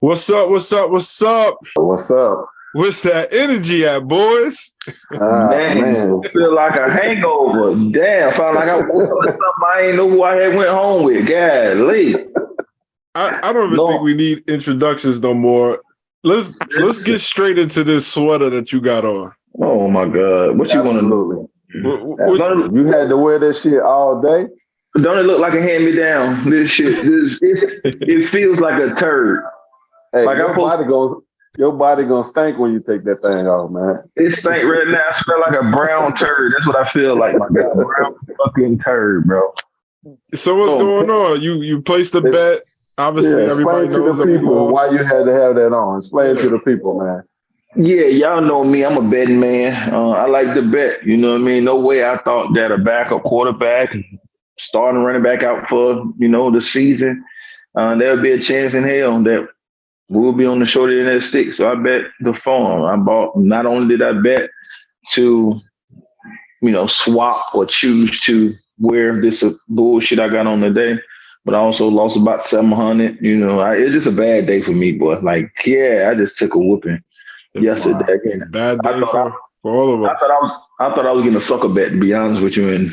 What's up? What's up? What's up? What's up? What's that energy at, boys? Man. Feel like a hangover. Damn, felt like I woke up with something I ain't know who I had went home with. Golly. I don't even think we need introductions no more. Let's get straight into this sweater that you got on. Oh my God. What you want to know? You had to wear this shit all day? Don't it look like a hand-me-down? This shit, it feels like a turd. Hey, like your body gonna stink when you take that thing off, man. It stink right now. I smell like a brown turd. That's what I feel like. My God, brown fucking turd, bro. So what's going on? You placed a bet. Obviously, everybody knows to the people why you had to have that on. Explain to the people, man. Yeah, y'all know me. I'm a betting man. I like to bet. You know what I mean? No way I thought that a backup quarterback, starting running back out for, the season, there would be a chance in hell that we'll be on the short end of the stick. So I bet the farm. I bought, not only did I bet to, swap or choose to wear this bullshit I got on today, but I also lost about 700. It's just a bad day for me, boy. Like, I just took a whooping yesterday. Again, bad day for all of us. I thought I was getting a sucker bet, to be honest with you. And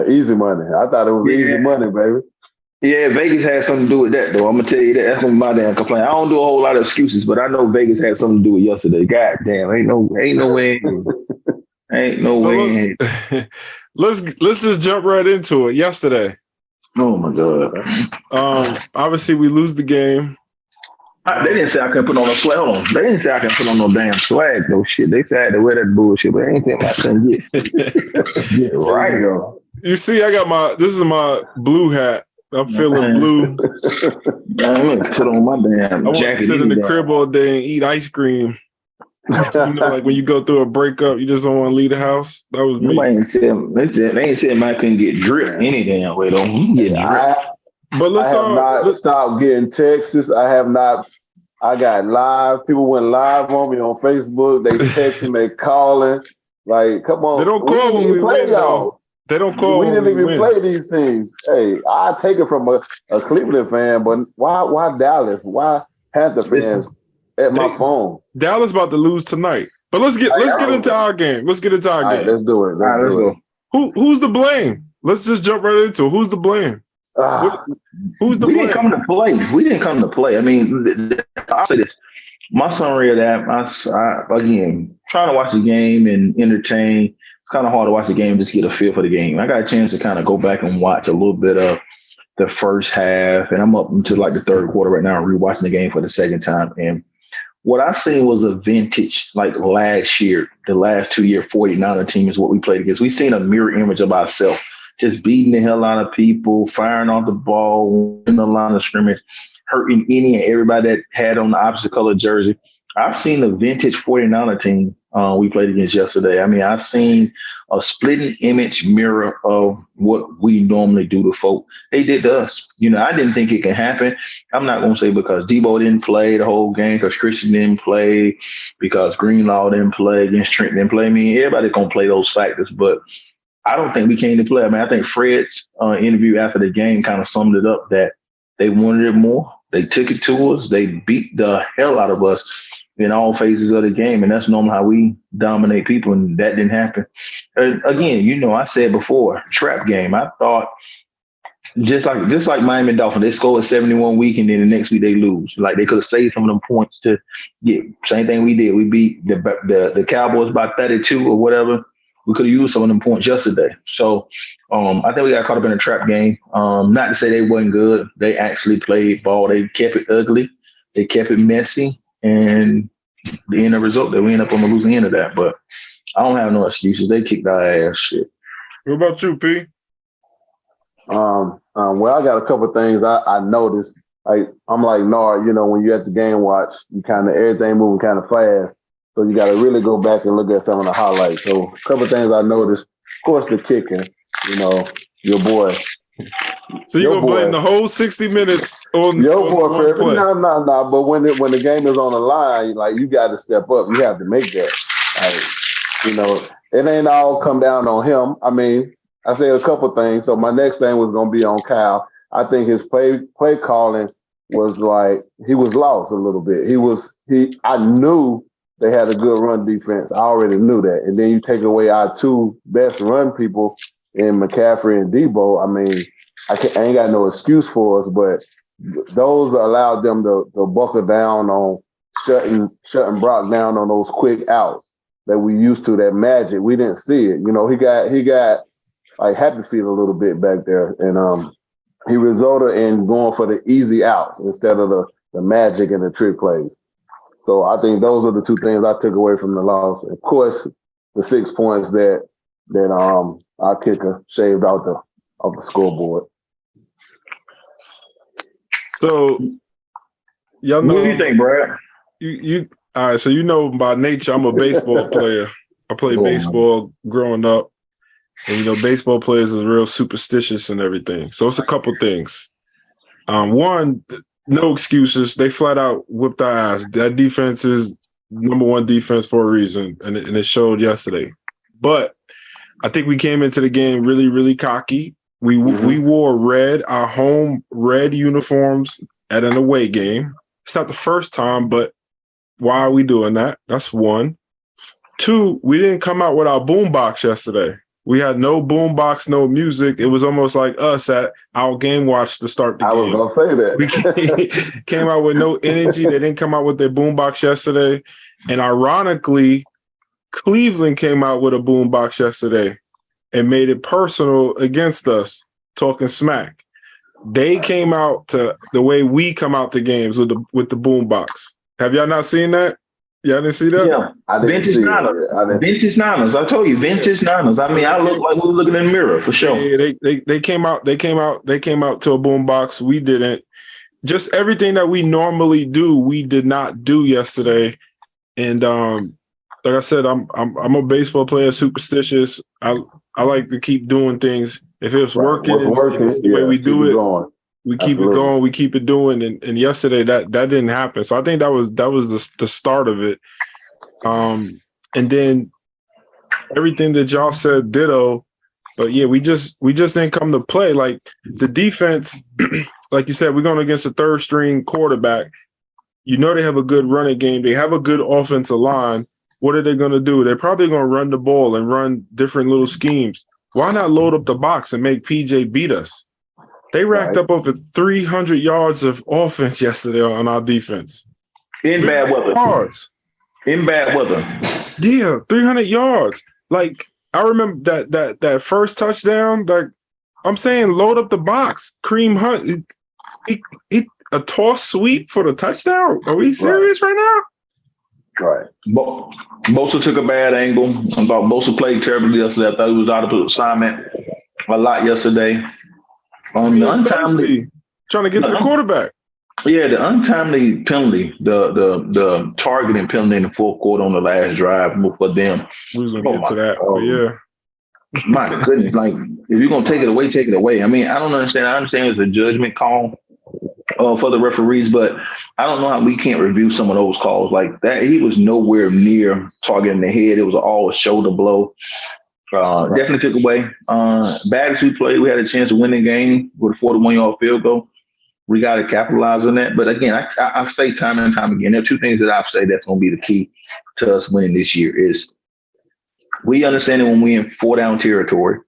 easy money. I thought it was easy money, baby. Yeah, Vegas had something to do with that, though. I'm gonna tell you that. That's gonna be my damn complaint. I don't do a whole lot of excuses, but I know Vegas had something to do with yesterday. God damn, ain't no way. Ain't no way. Let's just jump right into it. Yesterday. Oh my God. Obviously we lose the game. They didn't say I couldn't put on a swag. Hold on. They didn't say I couldn't put on no damn swag, though. Shit. They said I had to wear that bullshit, but they ain't saying I couldn't get right, though. You see, this is my blue hat. I'm feeling blue. I'm gonna put on my damn I want jacket. to sit in the crib all day and eat ice cream. Like when you go through a breakup, you just don't want to leave the house. That was me. They ain't tell me I couldn't get drip any damn way, though. But let's stop getting texts. I got live. People went live on me on Facebook. They texting, they calling. Like, come on. They don't call when we win, though. They don't call. We didn't even play these things. Hey, I take it from a Cleveland fan, but why Dallas? Why Panther fans at my phone? Dallas about to lose tonight. But let's get into our game. Let's get into our game. Right, let's do it. Let's do it. Who's to blame? Let's just jump right into it. Who's to blame? Who's to blame? We didn't come to play. I mean, I'll say this. My summary of that, I again, trying to watch the game and entertain. Kind of hard to watch the game, just get a feel for the game. I got a chance to kind of go back and watch a little bit of the first half, and I'm up into like the third quarter right now, rewatching the game for the second time. And what I seen was a vintage, like last year, the last 2 year 49er team is what we played against. We seen a mirror image of ourselves, just beating the hell out of people, firing off the ball, in the line of scrimmage, hurting any and everybody that had on the opposite color jersey. I've seen the vintage 49er team we played against yesterday. I mean, I've seen a splitting image mirror of what we normally do to folk. They did to us. I didn't think it can happen. I'm not going to say because Debo didn't play the whole game, because Christian didn't play, because Greenlaw didn't play, against Trent didn't play. I mean, everybody going to play those factors, but I don't think we came to play. I mean, I think Fred's interview after the game kind of summed it up that they wanted it more. They took it to us. They beat the hell out of us in all phases of the game. And that's normally how we dominate people. And that didn't happen. Again, I said before, trap game. I thought just like Miami Dolphins, they scored 71 week and then the next week they lose. Like they could have saved some of them points to get same thing we did. We beat the Cowboys by 32 or whatever. We could have used some of them points yesterday. So I think we got caught up in a trap game. Not to say they wasn't good. They actually played ball. They kept it ugly. They kept it messy. And the end result that we end up on the losing end of that. But I don't have no excuses. They kicked our ass. Shit. What about you, P? Well, I got a couple of things I noticed. I'm like Nard, when you're at the game watch, you kind of everything moving kind of fast. So you got to really go back and look at some of the highlights. So a couple of things I noticed. Of course, the kicking, your boy. So you're going to blame the whole 60 minutes on your boy for play? No. But when the game is on the line, you got to step up. You have to make that. It ain't all come down on him. I mean, I say a couple things. So my next thing was going to be on Kyle. I think his play calling was like he was lost a little bit. I knew they had a good run defense. I already knew that. And then you take away our two best run people in McCaffrey and Debo. I mean, I ain't got no excuse for us, but those allowed them to buckle down on shutting Brock down on those quick outs that we used to, that magic. We didn't see it. You know, he got like happy feet a little bit back there. And he resulted in going for the easy outs instead of the magic and the trick plays. So I think those are the two things I took away from the loss. Of course, the 6 points that our kicker shaved off the scoreboard. So, y'all know. What do you think, Brad? You all right? So you know, by nature, I'm a baseball player. I played baseball growing up, and you know, baseball players are real superstitious and everything. So it's a couple things. One, no excuses. They flat out whipped our ass. That defense is number one defense for a reason, and it showed yesterday. But I think we came into the game really, really cocky. We wore red, our home red uniforms at an away game. It's not the first time, but why are we doing that? That's one. Two, we didn't come out with our boombox yesterday. We had no boombox, no music. It was almost like us at our game watch to start the game. I was going to say that. We came out with no energy. They didn't come out with their boombox yesterday. And ironically, Cleveland came out with a boombox yesterday and made it personal against us, talking smack. They came out to the way we come out to games with the boombox. Have y'all not seen that? Y'all didn't see that? Yeah, vintage Niners. Vintage Niners. I told you, vintage Niners. I mean, I look like we were looking in the mirror for sure. Yeah, they came out to a boombox. We didn't. Just everything that we normally do, we did not do yesterday. And like I said, I'm a baseball player, superstitious. I like to keep doing things. If it's working, it's the way we do it, we keep it going, we keep it doing. And yesterday that didn't happen. So I think that was the start of it. And then everything that y'all said, ditto. But yeah, we just didn't come to play. Like the defense, like you said, we're going against a third string quarterback. You know they have a good running game. They have a good offensive line. What are they going to do? They're probably going to run the ball and run different little schemes. Why not load up the box and make PJ beat us? They racked up over 300 yards of offense yesterday on our defense. In bad weather. Yards. In bad weather. Yeah, 300 yards. Like, I remember that first touchdown. Like, I'm saying, load up the box. Kareem Hunt, a toss sweep for the touchdown. Are we serious right now? Right. Bosa took a bad angle. I thought Bosa played terribly yesterday. I thought he was out of assignment a lot yesterday. Untimely trying to get to the quarterback. Yeah, the untimely penalty, the targeting penalty in the fourth quarter on the last drive for them. We was gonna get to that, but yeah. My goodness, like if you're gonna take it away, take it away. I mean, I don't understand. I understand it's a judgment call for the referees, but I don't know how we can't review some of those calls like that. He was nowhere near targeting the head. It was all a shoulder blow. Definitely took away. Bad as we played, we had a chance to win the game with a 41-yard field goal. We got to capitalize on that. But again, I say time and time again, there are two things that I've said that's going to be the key to us winning this year is we understand that when we're in 4-down territory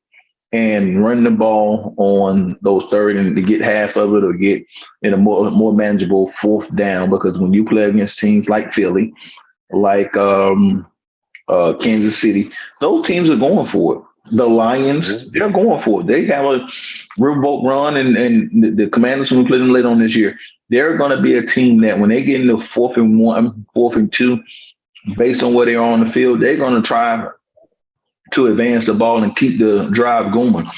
and run the ball on those third and to get half of it or get in a more manageable fourth down, because when you play against teams like Philly, like Kansas City, those teams are going for it. The Lions, they're going for it. They have a riverboat run, and the Commanders, when we play them later on this year, they're going to be a team that when they get into 4th and 1, 4th and 2, based on where they are on the field, they're going to try to advance the ball and keep the drive going.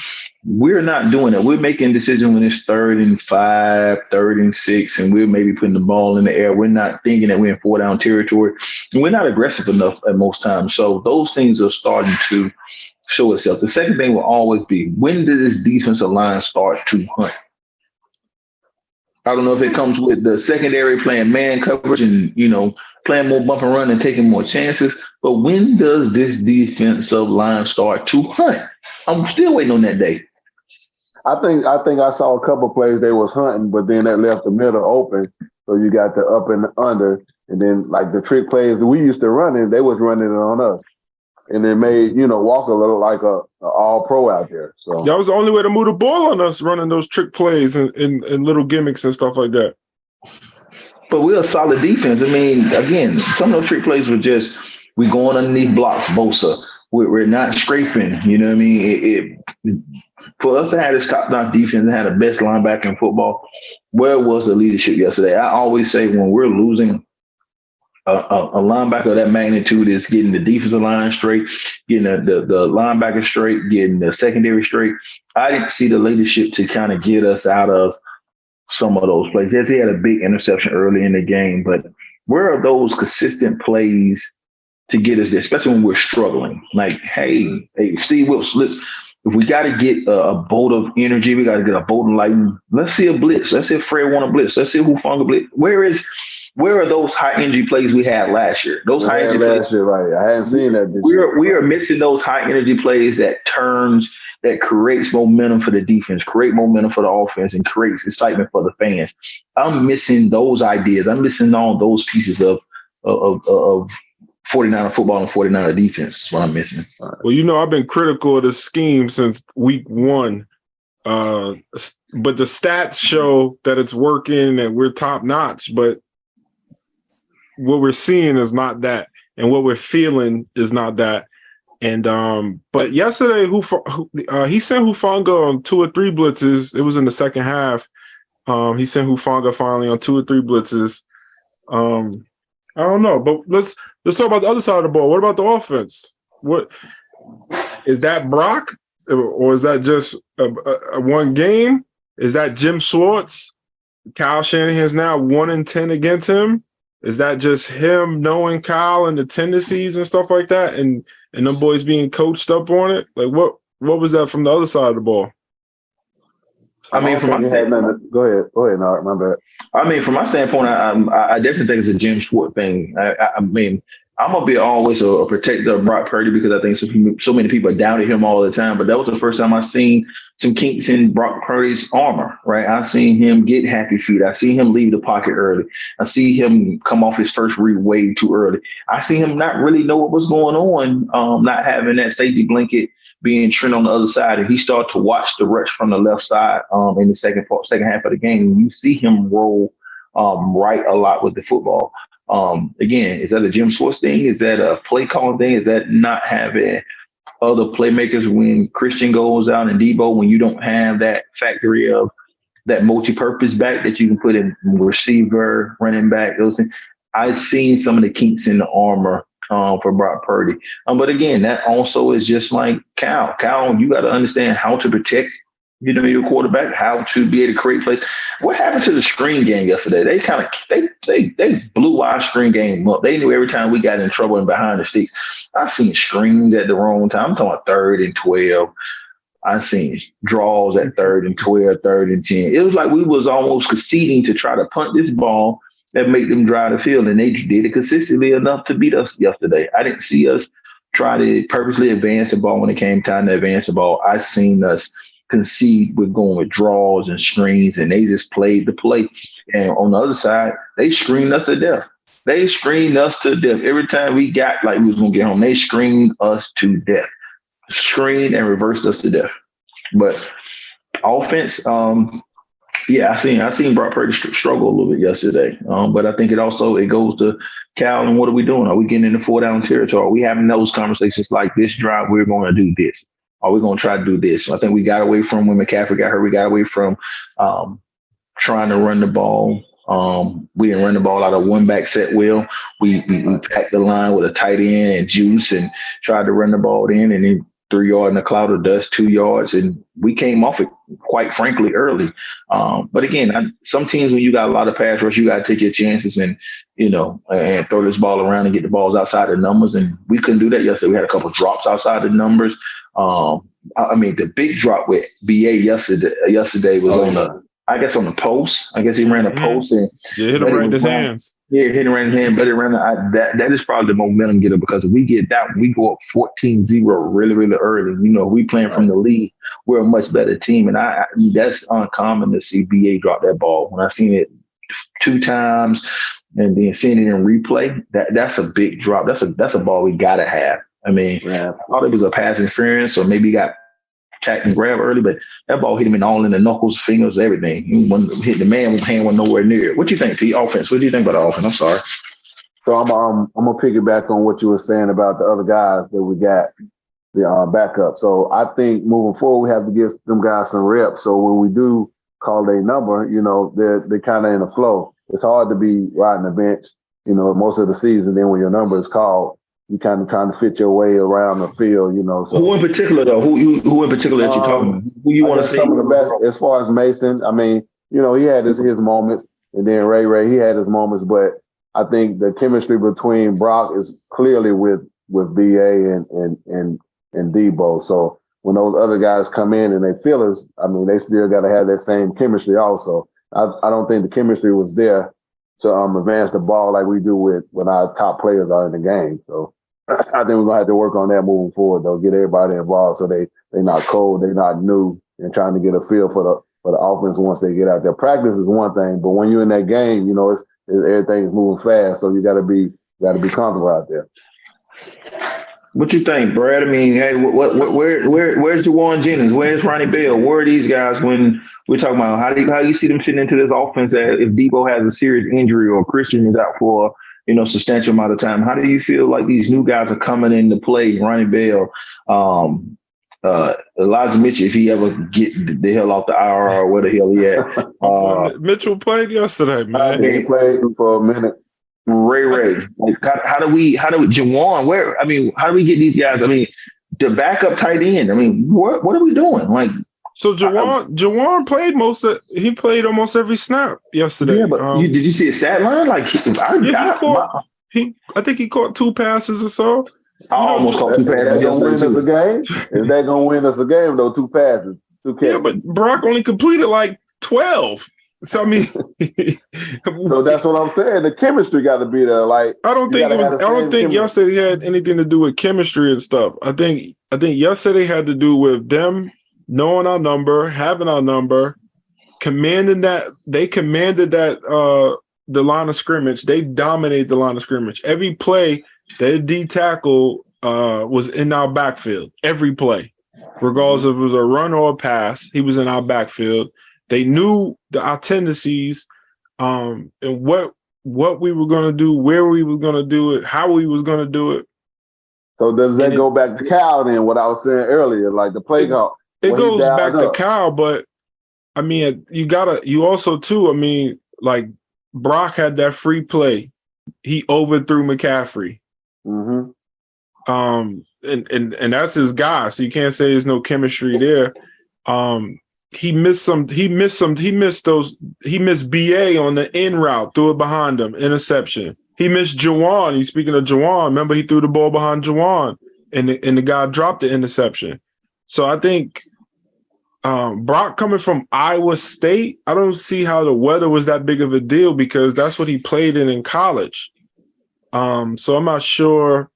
We're not doing that. We're making decisions when it's 3rd and 5, 3rd and 6, and we're maybe putting the ball in the air. We're not thinking that we're in 4-down territory, and we're not aggressive enough at most times. So those things are starting to show itself. The second thing will always be, when does this defensive line start to hunt? I don't know if it comes with the secondary playing man coverage and, playing more bump and run and taking more chances. But when does this defensive line start to hunt? I'm still waiting on that day. I think I saw a couple plays they was hunting, but then that left the middle open. So you got the up and the under, and then like the trick plays that we used to run in, they was running it on us, and it made Walker look like a all pro out there. So that was the only way to move the ball on us, running those trick plays and little gimmicks and stuff like that. But we're a solid defense. I mean, again, some of those trick plays were just we going underneath blocks, Bosa. We're not scraping. You know what I mean? For us to have this top-notch defense and have the best linebacker in football, where was the leadership yesterday? I always say when we're losing a linebacker of that magnitude is getting the defensive line straight, getting the linebacker straight, getting the secondary straight. I didn't see the leadership to kind of get us out of some of those plays. Yes, he had a big interception early in the game, but where are those consistent plays to get us there, especially when we're struggling? Like, hey, Steve Wilkes, if we got to get a bolt of energy, we got to get a bolt of lightning. Let's see a blitz. Let's see if Fred want a blitz. Let's see if Hufanga blitz. Where are those high energy plays we had last year? Those high energy plays, right? I hadn't seen that. We are missing those high energy plays that creates momentum for the defense, create momentum for the offense, and creates excitement for the fans. I'm missing those ideas. I'm missing all those pieces of 49er football and 49er defense. That's what I'm missing. Well, I've been critical of this scheme since week 1. But the stats show that it's working and we're top notch. But what we're seeing is not that, and what we're feeling is not that. And but yesterday, he sent Hufanga on 2 or 3 blitzes. It was in the second half. He sent Hufanga finally on 2 or 3 blitzes. I don't know, but let's talk about the other side of the ball. What about the offense? What is that, Brock, or is that just a one game? Is that Jim Schwartz? Kyle Shanahan's now 1-10 against him. Is that just him knowing Kyle and the tendencies and stuff like that, and them boys being coached up on it? Like what was that from the other side of the ball? I mean, go ahead, Nard, my bad. I mean, from my standpoint, I definitely think it's a Jim Schwartz thing. I mean, I'm gonna be always a protector of Brock Purdy because I think so many people doubted him all the time. But that was the first time I seen some kinks in Brock Purdy's armor. Right, I seen him get happy feet. I see him leave the pocket early. I see him come off his first read way too early. I see him not really know what was going on, not having that safety blanket being Trent on the other side, and he started to watch the rush from the left side in the second half of the game. You see him roll right a lot with the football. Again, is that a Jim Schwartz thing? Is that a play calling thing? Is that not having other playmakers when Christian goes out and Debo, when you don't have that factory of that multi-purpose back that you can put in receiver, running back, those things? I've seen some of the kinks in the armor for Brock Purdy. But again, that also is just like Cal. Cal, you got to understand how to protect, your quarterback, how to be able to create plays. What happened to the screen game yesterday? They blew our screen game up. They knew every time we got in trouble and behind the sticks. I've seen screens at the wrong time. I'm talking about 3rd and 12. I've seen draws at 3rd and 12, 3rd and 10. It was like we was almost conceding to try to punt this ball and make them drive the field, and they did it consistently enough to beat us yesterday. I didn't see us try to purposely advance the ball when it came time to advance the ball. I seen us concede with going with draws and screens, and they just played the play. And on the other side, they screened us to death. Every time we got like we was going to get home, they screened us to death. Screened and reversed us to death. But offense, I seen Brock Purdy struggle a little bit yesterday. But I think it goes to Cal and what are we doing? Are we getting into 4-down territory? Are we having those conversations like this drive, we're going to do this? Are we going to try to do this? I think we got away from when McCaffrey got hurt. We got away from trying to run the ball. We didn't run the ball out of one back set well. We packed the line with a tight end and juice and tried to run the ball in, and then 3 yards in a cloud of dust, 2 yards. And we came off it, quite frankly, early. But again, some teams, when you got a lot of pass rush, you got to take your chances and throw this ball around and get the balls outside the numbers. And we couldn't do that yesterday. We had a couple of drops outside the numbers. The big drop with BA yesterday was I guess on the post. I guess he ran a post and Yeah, hit him right in his hands. Yeah, hit him right in his hand, but it ran. That is probably the momentum getter because if we get that, we go up 14-0 really, really early. You know, we playing from the lead. We're a much better team, and that's uncommon to see BA drop that ball. When I seen it 2 times and then seeing it in replay, that's a big drop. That's a ball we gotta have. I mean, I thought it was a pass interference, or maybe he got tacked and grabbed early, but that ball hit him all in the knuckles, fingers, everything. He hit the man with hand was nowhere near it. What you think, Pete? Offense. What do you think about the offense? I'm sorry. So I'm gonna piggyback on what you were saying about the other guys that we got, the backup. So I think moving forward, we have to give them guys some reps. So when we do call their number, you know, they're kind of in the flow. It's hard to be riding the bench, you know, most of the season. Then when your number is called, you kind of trying to fit your way around the field, you know. So who in particular though? Who in particular that you're talking about? Who you want to see? Some of the best as far as Mason. I mean, you know, he had his moments, and then Ray, he had his moments, but I think the chemistry between Brock is clearly with BA and Debo. So when those other guys come in and they fillers, I mean, they still got to have that same chemistry also. I don't think the chemistry was there to advance the ball like we do when our top players are in the game. So I think we're gonna have to work on that moving forward, though. Get everybody involved so they're not cold, they're not new, and trying to get a feel for the offense once they get out there. Practice is one thing, but when you're in that game, you know, everything's moving fast, so you got to be comfortable out there. What you think, Brad? I mean, hey, where's Juwan Jennings? Where's Ronnie Bell? Where are these guys when we're talking about how you see them fitting into this offense? If Debo has a serious injury or Christian is out for substantial amount of time, how do you feel like these new guys are coming into play? Ronnie Bell, Elijah Mitchell, if he ever get the hell off the IR or where the hell he at. Mitchell played yesterday, man. He played for a minute. Ray. Like, how do we Juwan, how do we get these guys? I mean, the backup tight end. I mean, what are we doing? Like, so Juwan played he played almost every snap yesterday. Yeah, but did you see his stat line? Like, I think he caught 2 passes or so. I almost caught 2 passes. Is that gonna win us a game? Is that gonna win us a game though? 2 passes, 2 catches. Yeah, but Brock only completed like 12. So I mean, so that's what I'm saying. The chemistry got to be there. Like, I don't think yesterday had anything to do with chemistry and stuff. I think yesterday had to do with them knowing our number, having our number, commanding that. They commanded that the line of scrimmage. They dominated the line of scrimmage. Every play, their D tackle was in our backfield. Every play, regardless if it was a run or a pass, he was in our backfield. They knew our tendencies, and what we were going to do, where we were going to do it, how we was going to do it. So does that go back to Cal then? What I was saying earlier, like the play call. It goes back to Cal, but I mean, you also too. I mean, like Brock had that free play, he overthrew McCaffrey. Mm-hmm. And that's his guy, so you can't say there's no chemistry there. He missed BA on the in route, threw it behind him, interception. He missed Juwan. Speaking of Juwan, remember he threw the ball behind Juwan, and the guy dropped the interception. So I think Brock coming from Iowa State, I don't see how the weather was that big of a deal because that's what he played in college. So I'm not sure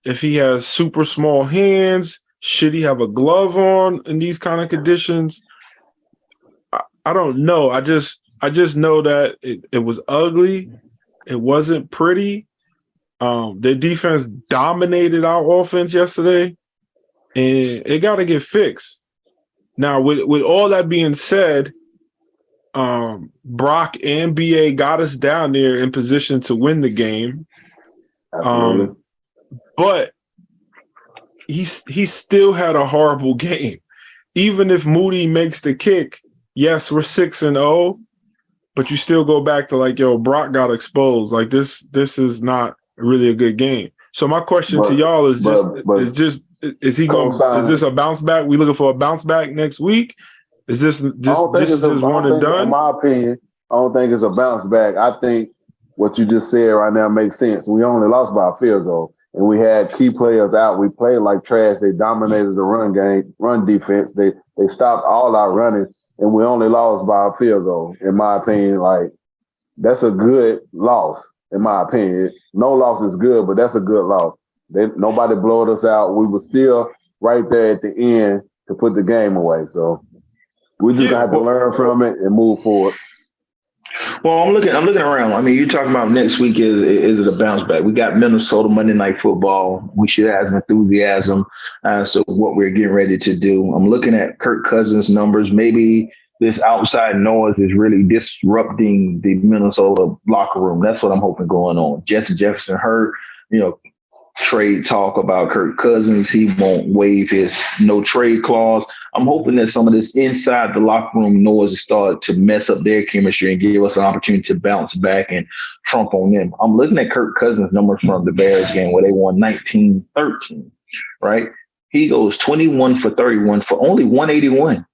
if he has super small hands. Should he have a glove on in these kind of conditions? I don't know. I just know that it was ugly. It wasn't pretty. Their defense dominated our offense yesterday, and it got to get fixed. Now, with all that being said, Brock and BA got us down there in position to win the game. But he still had a horrible game. Even if Moody makes the kick, yes, we're 6-0, but you still go back to like, yo, Brock got exposed. Like this is not really a good game. So my question to y'all is is this a bounce back? We looking for a bounce back next week? Is this just one and done? In my opinion, I don't think it's a bounce back. I think what you just said right now makes sense. We only lost by a field goal, and we had key players out. We played like trash. They dominated the run defense. They stopped all our running. and we only lost by a field goal. In my opinion, like that's a good loss. In my opinion, no loss is good, but that's a good loss. Nobody blowed us out. We were still right there at the end to put the game away. So we just have to learn from it and move forward. Well, I'm looking around. I mean, you're talking about next week is it a bounce back? We got Minnesota Monday Night Football. We should have some enthusiasm as to what we're getting ready to do. I'm looking at Kirk Cousins' numbers. Maybe this outside noise is really disrupting the Minnesota locker room. That's what I'm hoping going on. Justin Jefferson heard, trade talk about Kirk Cousins. He won't waive his no trade clause. I'm hoping that some of this inside the locker room noise start to mess up their chemistry and give us an opportunity to bounce back and trump on them. I'm looking at Kirk Cousins' numbers from the Bears game where they won 19-13, right? He goes 21 for 31 for only 181.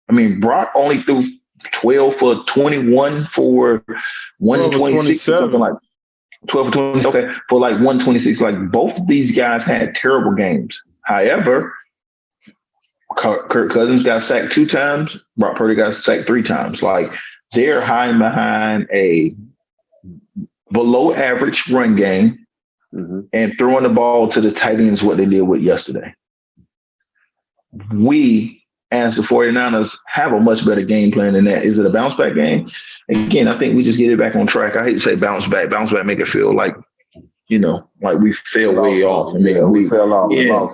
I mean, Brock only threw 12 for 21 for 126 or something like 12 for 20. Okay, for like 126. Like both of these guys had terrible games. However, Kirk Cousins got sacked 2 times. Brock Purdy got sacked 3 times. Like they're hiding behind a below average run game and throwing the ball to the tight ends what they did with yesterday. We, as the 49ers, have a much better game plan than that. Is it a bounce back game? Again, I think we just get it back on track. I hate to say bounce back. Bounce back make it feel like, like we fell way off. Yeah, we fell off. Yeah.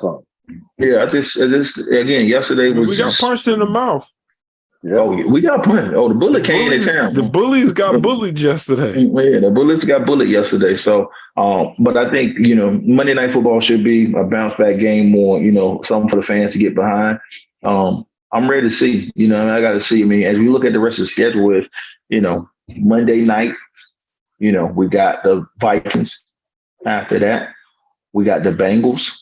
Yeah, I just again, yesterday was we got punched in the mouth. Yeah. Oh, yeah, we got punched. Oh, the bullet came to town. The bullies got bullied yesterday. Yeah, the Bullets got bullied yesterday. So, but I think, Monday Night Football should be a bounce back game more, something for the fans to get behind. I'm ready to see, I got to see. I mean, as we look at the rest of the schedule with, Monday night, we got the Vikings. After that, we got the Bengals.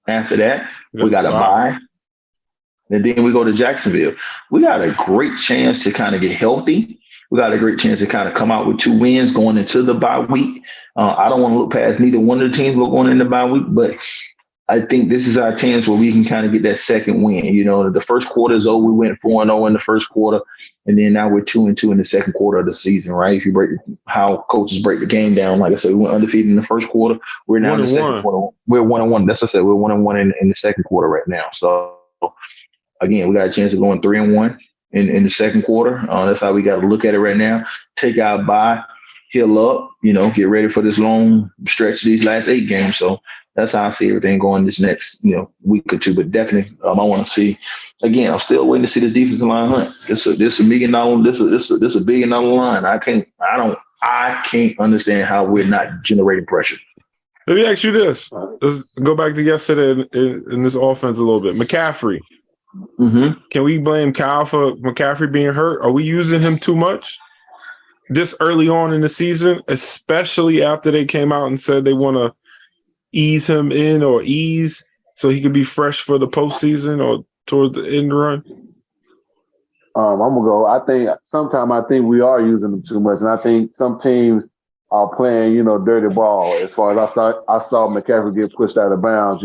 After that, we got a bye. And then we go to Jacksonville. We got a great chance to kind of get healthy. We got a great chance to kind of come out with 2 wins going into the bye week. I don't want to look past neither one of the teams we're going into the bye week, but I think this is our chance where we can kind of get that second win. The first quarter is over. We went 4-0 in the first quarter, and then now we're 2-2 in the second quarter of the season, right? If you break how coaches break the game down, like I said, we went undefeated in the first quarter. We're now in the second quarter. We're 1-1. That's what I said. We're 1-1 in the second quarter right now. So again, we got a chance of going 3-1 in the second quarter. That's how we got to look at it right now. Take our bye, heal up, get ready for this long stretch of these last 8 games. So that's how I see everything going this next, week or 2. But definitely, I want to see. Again, I'm still waiting to see this defensive line hunt. This a $1 million. This a $1 billion line. I can't understand how we're not generating pressure. Let me ask you this. Let's go back to yesterday in this offense a little bit. McCaffrey. Can we blame Kyle for McCaffrey being hurt? Are we using him too much this early on in the season, especially after they came out and said they want to ease him in or ease so he could be fresh for the postseason or toward the end run? I'm gonna go. I think we are using them too much, and I think some teams are playing, dirty ball. As far as I saw McCaffrey get pushed out of bounds,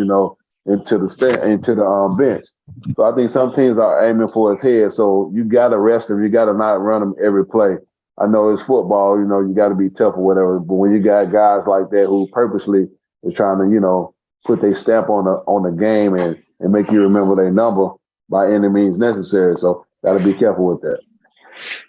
into the bench. So I think some teams are aiming for his head. So you got to rest him. You got to not run him every play. I know it's football. You got to be tough or whatever. But when you got guys like that who purposely is trying to, put their stamp on the game and make you remember their number by any means necessary. So got to be careful with that.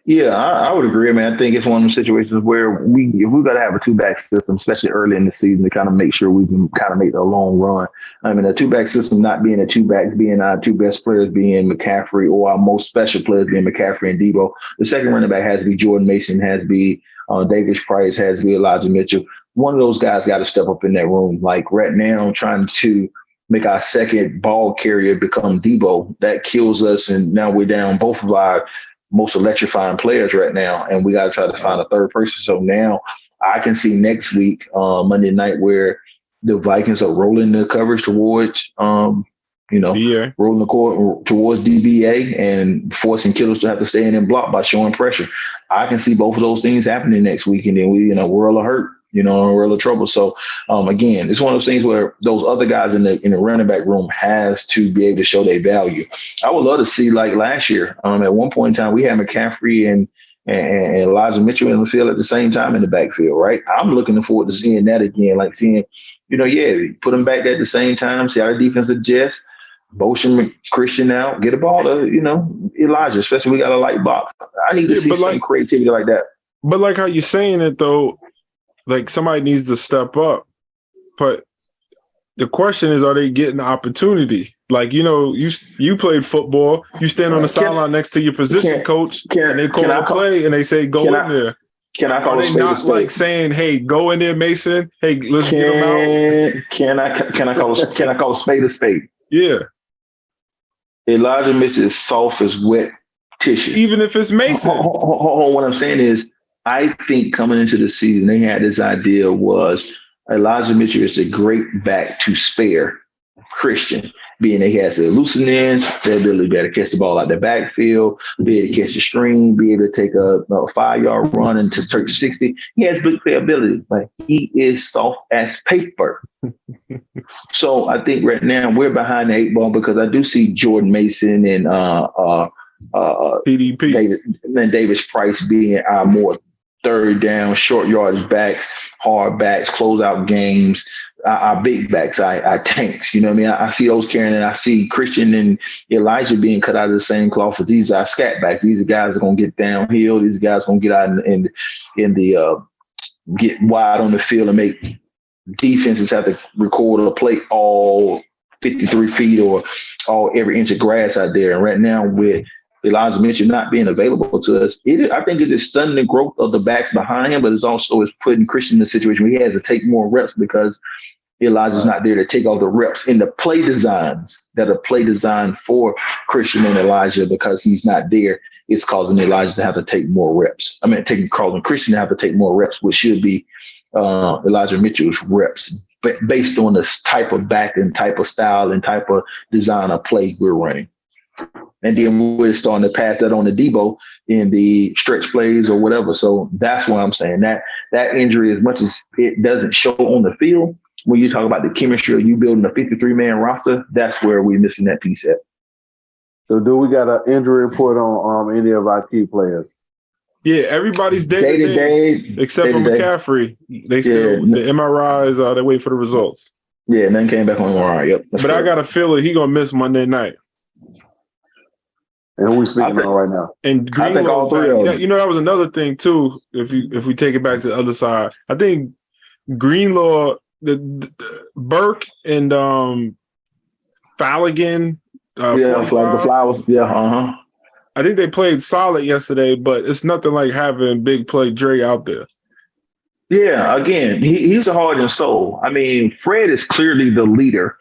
Yeah, I would agree. I mean, I think it's one of those situations where we got to have a 2-back system, especially early in the season, to kind of make sure we can kind of make the long run. I mean, a 2-back system not being a 2-back, being our 2 best players being McCaffrey, or our most special players being McCaffrey and Debo. The second running back has to be Jordan Mason, has to be Davis Price, has to be Elijah Mitchell. One of those guys got to step up in that room. Like right now, trying to make our second ball carrier become Debo, that kills us. And now we're down both of our most electrifying players right now, and we got to try to find a third person. So now I can see next week, Monday night, where the Vikings are rolling the coverage towards, rolling the court towards DBA and forcing killers to have to stay in and block by showing pressure. I can see both of those things happening next week, and then we in a world of hurt. in a world of trouble. So again, it's one of those things where those other guys in the running back room has to be able to show their value. I would love to see like last year. At one point in time, we had McCaffrey and Elijah Mitchell in the field at the same time in the backfield, right? I'm looking forward to seeing that again, like seeing, put them back there at the same time, see how the defense adjusts, motion Christian out, get a ball to, Elijah, especially we got a light box. I need to see some creativity like that. But like how you're saying it, though, like somebody needs to step up. But the question is, are they getting the opportunity? Like, you played football. You stand on the sideline next to your position coach, and they call a play, and they say, go in there. Can I call Are they not like saying, hey, go in there, Mason? Hey, let's get him out? Can I call a spade a spade? Yeah. Elijah Mitchell is soft as wet tissue. Even if it's Mason. What I'm saying is, I think coming into the season, they had this idea was Elijah Mitchell is a great back to spare Christian, being that he has the looseness, the ability to be able to catch the ball out the backfield, be able to catch the screen, be able to take a 5-yard run and to turn 60. He has big playability, but he is soft as paper. So I think right now we're behind the 8 ball because I do see Jordan Mason and PDP and Davis Price being our more third down, short yardage backs, hard backs, close out games, our big backs, our tanks. You know what I mean? I see those carrying, and I see Christian and Elijah being cut out of the same cloth. But these are scat backs. These are guys that are gonna get downhill. These guys are gonna get out in the get wide on the field and make defenses have to record a play all 53 feet or all every inch of grass out there. And right now with Elijah Mitchell not being available to us, I think it is stunning the growth of the backs behind him, but it's also putting Christian in a situation where he has to take more reps because Elijah's not there to take all the reps in the play designs that are play designed for Christian and Elijah. Because he's not there, it's causing Elijah to have to take more reps. Causing Christian to have to take more reps, which should be Elijah Mitchell's reps, based on the type of back and type of style and type of design of play we're running. And then we're starting to pass that on to Debo in the stretch plays or whatever. So that's why I'm saying that injury, as much as it doesn't show on the field, when you talk about the chemistry of you building a 53-man roster, that's where we're missing that piece at. So do we got an injury report on any of our key players? Yeah, everybody's day to day except for McCaffrey. They still the MRIs. They wait for the results. Yeah, and then came back on MRI. Yep. But I got a feeling he gonna miss Monday night. And who we speaking on right now? And Greenlaw's back. That was another thing too. If we take it back to the other side, I think Greenlaw, the Burke and Falligan. Like the Flowers. Yeah. I think they played solid yesterday, but it's nothing like having big play Dre out there. Yeah, again, he's a heart and soul. I mean, Fred is clearly the leader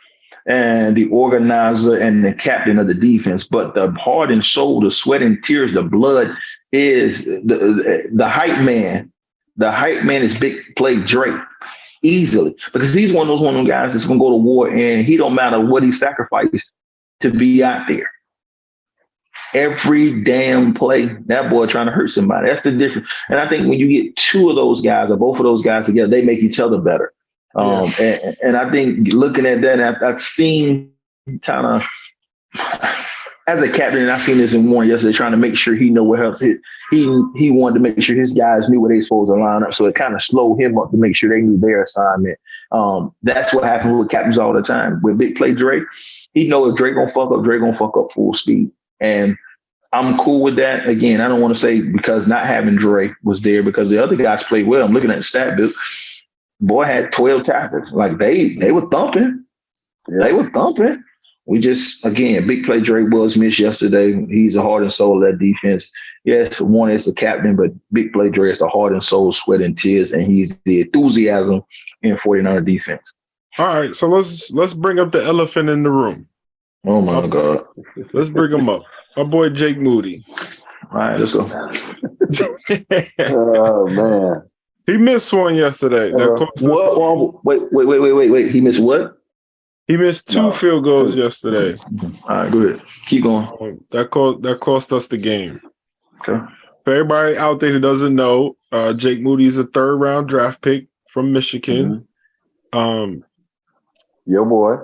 and the organizer and the captain of the defense, but the heart and soul, the sweat and tears, the blood is the hype man. The hype man is big play Dre easily, because he's one of those guys that's going to go to war, and he don't matter what he sacrificed to be out there. Every damn play, that boy trying to hurt somebody. That's the difference. And I think when you get two of those guys or both of those guys together, they make each other better. And I think looking at that, I've seen kind of, as a captain, and I've seen this in Warren yesterday, trying to make sure he know what help hit. He wanted to make sure his guys knew where they supposed to line up. So it kind of slowed him up to make sure they knew their assignment. That's what happens with captains all the time. With big play Dre, he know if Dre gonna fuck up, Dre gonna fuck up full speed. And I'm cool with that. Again, I don't want to say because not having Dre was there, because the other guys played well. I'm looking at the stat book. Boy had 12 tackles. Like they were thumping. Yeah. They were thumping. We just, again, big play Dre was missed yesterday. He's the heart and soul of that defense. Yes, one is the captain, but big play Dre is the heart and soul, sweat and tears, and he's the enthusiasm in 49er defense. All right, so let's bring up the elephant in the room. Oh my God. Let's bring him up. My boy Jake Moody. All right, let's go. Oh man. He missed one yesterday. What? Wait. He missed what? He missed two field goals yesterday. All right, go ahead. Keep going. That cost us the game. Okay. For everybody out there who doesn't know, Jake Moody is a 3rd-round draft pick from Michigan. Your boy.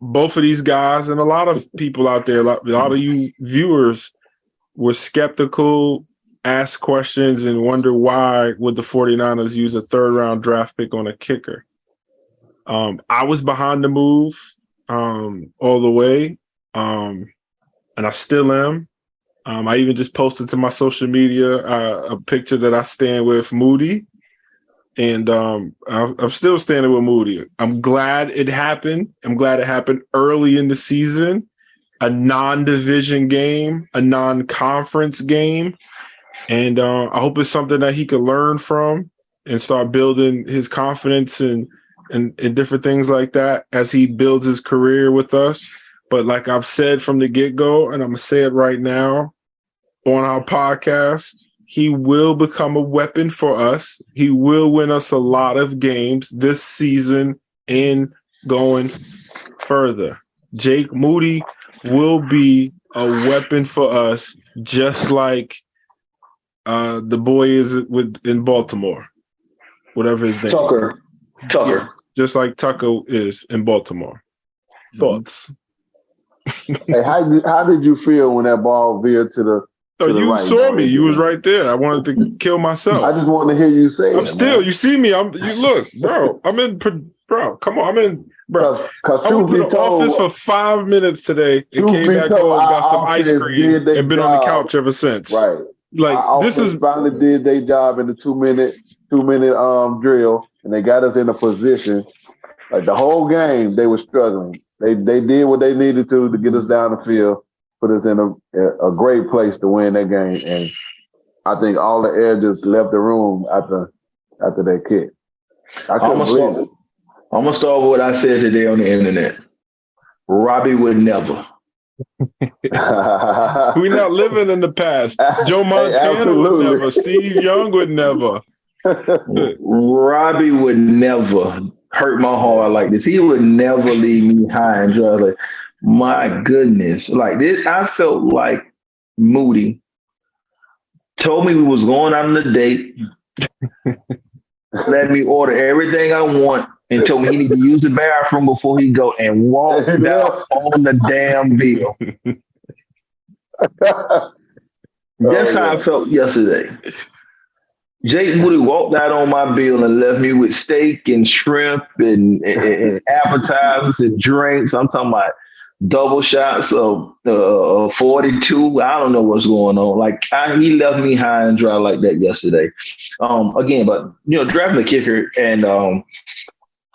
Both of these guys and a lot of people out there, a lot of you viewers were skeptical, ask questions, and wonder why would the 49ers use a third-round draft pick on a kicker. I was behind the move all the way, and I still am. I even just posted to my social media a picture that I stand with Moody, and I'm still standing with Moody. I'm glad it happened. I'm glad it happened early in the season, a non-division game, a non-conference game, and I hope it's something that he can learn from and start building his confidence and different things like that as he builds his career with us. But like I've said from the get-go, and I'm going to say it right now on our podcast, he will become a weapon for us. He will win us a lot of games this season and going further. Jake Moody will be a weapon for us, just like the boy is in Baltimore, whatever his name. Tucker. Yes, just like Tucker is in Baltimore. Thoughts? Hey, how did you feel when that ball veered to the? Oh, you right, saw me. You was right there. I wanted to kill myself. I just wanted to hear you say I'm still. You see me. You look, bro. I'm in. Bro, come on. I'm in. Bro, I went to the office for 5 minutes today and came back home, got some ice cream, and been on the couch ever since. Right. Like this is finally did their job in the 2 minute drill, and they got us in a position. Like the whole game, they were struggling. They did what they needed to get us down the field, put us in a great place to win that game. And I think all the air just left the room after that kick. I couldn't believe it. I'm gonna start with what I said today on the internet. Robbie would never. We're not living in the past. Joe Montana would never. Steve Young would never. Robbie would never hurt my heart like this. He would never leave me high and dry. Like, my goodness. Like this, I felt like Moody told me we was going out on a date, let me order everything I want, and told me he needed to use the bathroom before he go, and walked out on the damn bill. That's how I felt yesterday. Jake Moody walked out on my bill and left me with steak and shrimp and appetizers and drinks. I'm talking about double shots of 42. I don't know what's going on. Like he left me high and dry like that yesterday. Again, but drafting a kicker and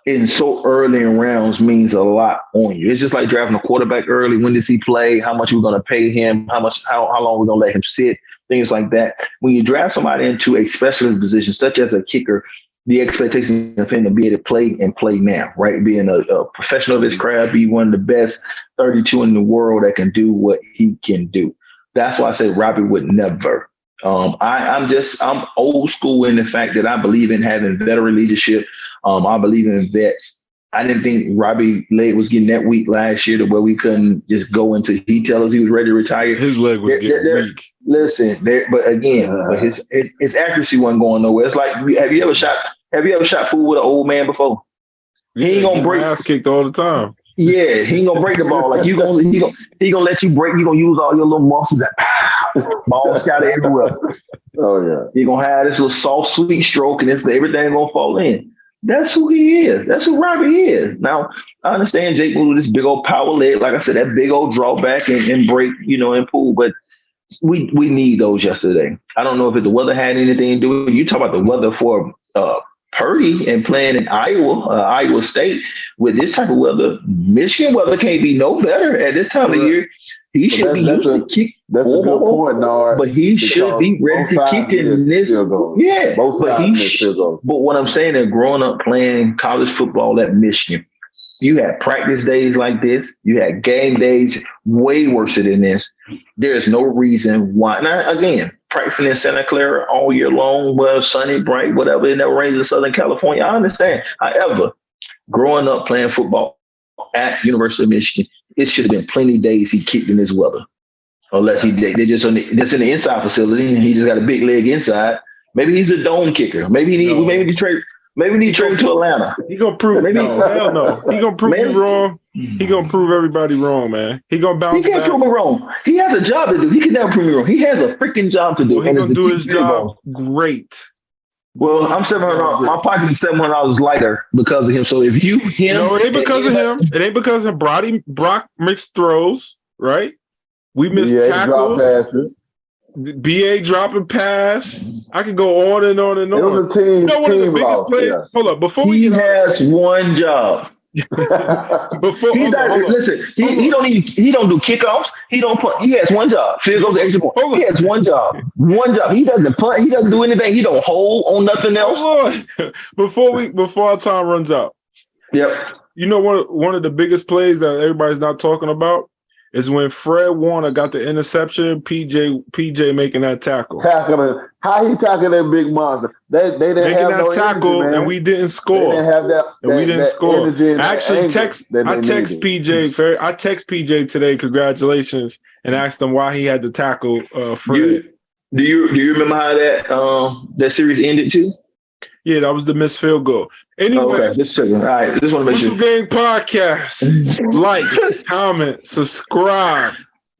in so early in rounds means a lot on you. It's just like drafting a quarterback early. When does he play? How much we're going to pay him? How long we're going to let him sit? Things like that. When you draft somebody into a specialist position, such as a kicker, the expectation of him to be able to play and play now, right? Being a professional of his craft, be one of the best 32 in the world that can do what he can do. That's why I say Robbie would never. I'm old school in the fact that I believe in having veteran leadership. I believe in vets. I didn't think Robbie leg was getting that weak last year to where we couldn't just go into detail as he was ready to retire. His leg was getting weak. Listen, but his accuracy wasn't going nowhere. It's like, have you ever shot pool with an old man before? He ain't gonna break. Ass kicked all the time. Yeah, he ain't gonna break the ball. Like he gonna let you break. You gonna use all your little muscles that ball scattered everywhere. Oh yeah. He gonna have this little soft, sweet stroke, and everything gonna fall in. That's who he is. That's who Robbie is. Now, I understand Jake Moody, this big old power leg. Like I said, that big old drawback and break, and pool. But we need those yesterday. I don't know if the weather had anything to do with it. You talk about the weather for Purdy and playing in Iowa State with this type of weather. Michigan weather can't be no better at this time of year. He should be used to kick. That's a good point, Nard. But he should be ready to kick in this. Yeah, both sides but what I'm saying is, growing up playing college football at Michigan, you had practice days like this. You had game days way worse than this. There's no reason why. Now, again, practicing in Santa Clara all year long, well, sunny, bright, whatever, it never rains in Southern California. I understand. However, growing up playing football at University of Michigan, it should have been plenty of days he kicked in this weather. Unless they're just in the inside facility and he just got a big leg inside. Maybe he's a dome kicker. Maybe he trade Maybe we need to trade him to Atlanta. He gonna prove no, hell no. He gonna prove you wrong. He gonna prove everybody wrong, man. He gonna bounce He can't back. prove me wrong. He has a job to do. He can never prove me wrong. He has a freaking job to do. Well, he and gonna it's do to his keep job ball. great. Well, I'm $700. My pocket is $700 lighter because of him. So if you No, it ain't because of him. It ain't because of him. Brock mixed throws, right? We missed drop tackles. passes. BA dropping pass. I could go on and on and It on. was a team. You know, one of the team biggest loss, plays. yeah. Hold up, before we he get has one job. before He's hold not, up. listen. He don't do kickoffs. He don't punt. He has one job. Field goals, extra point. Hold on. He has one job. One job. He doesn't punt. He doesn't do anything. He don't hold on nothing else. Hold on. Before our time runs out. Yep. You know one of the biggest plays that everybody's not talking about is when Fred Warner got the interception, PJ making that tackle. How he tackled that big monster? They didn't Making have that no tackle, energy, man. and we didn't score. They didn't have that. And we didn't score. energy and I that actually anger text that they needed. PJ. I text PJ today, congratulations, and asked him why he had to tackle Fred. Do you remember how that series ended too? Yeah, that was the missed field goal. Anyway, Okay, just a second. All right, just want to make Whistle sure. Gang Podcast. Like, comment, subscribe.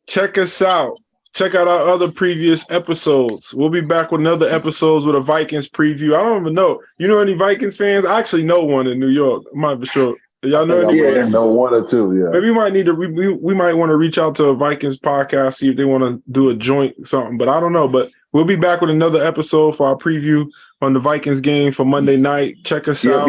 Check us out. Check out our other previous episodes. We'll be back with another episodes with a Vikings preview. I don't even know. You know any Vikings fans? I actually know one in New York. I'm not for sure. Y'all know anyone? Yeah. No, one or two. Yeah. Maybe we might need to. We might want to reach out to a Vikings podcast, see if they want to do a joint something. But I don't know. But we'll be back with another episode for our preview on the Vikings game for Monday night. Check us out.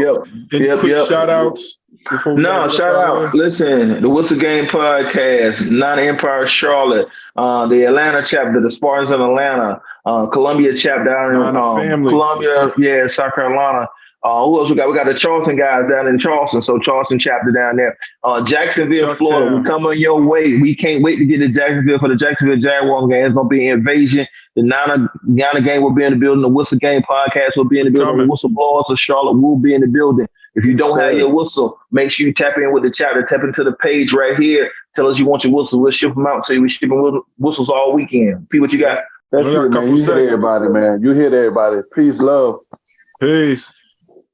Any quick shout outs? No, shout out. Listen, the Whistle Game Podcast, Nine Empire Charlotte, the Atlanta chapter, the Spartans in Atlanta, Columbia chapter down in Columbia, South Carolina. Who else we got? We got the Charleston guys down in Charleston, so Charleston chapter down there. Jacksonville, Florida, we coming your way. We can't wait to get to Jacksonville for the Jacksonville Jaguars game. It's going to be an invasion. The Niner game will be in the building. The Whistle Game Podcast will be in the building. The Whistleblowers of Charlotte will be in the building. If you don't have your whistle, make sure you tap in with the chapter. Tap into the page right here. Tell us you want your whistle. We'll ship them out to you. We're shipping whistles all weekend. P, what you got? That's it, man. You hit everybody, man. You hit everybody. Peace, love. Peace.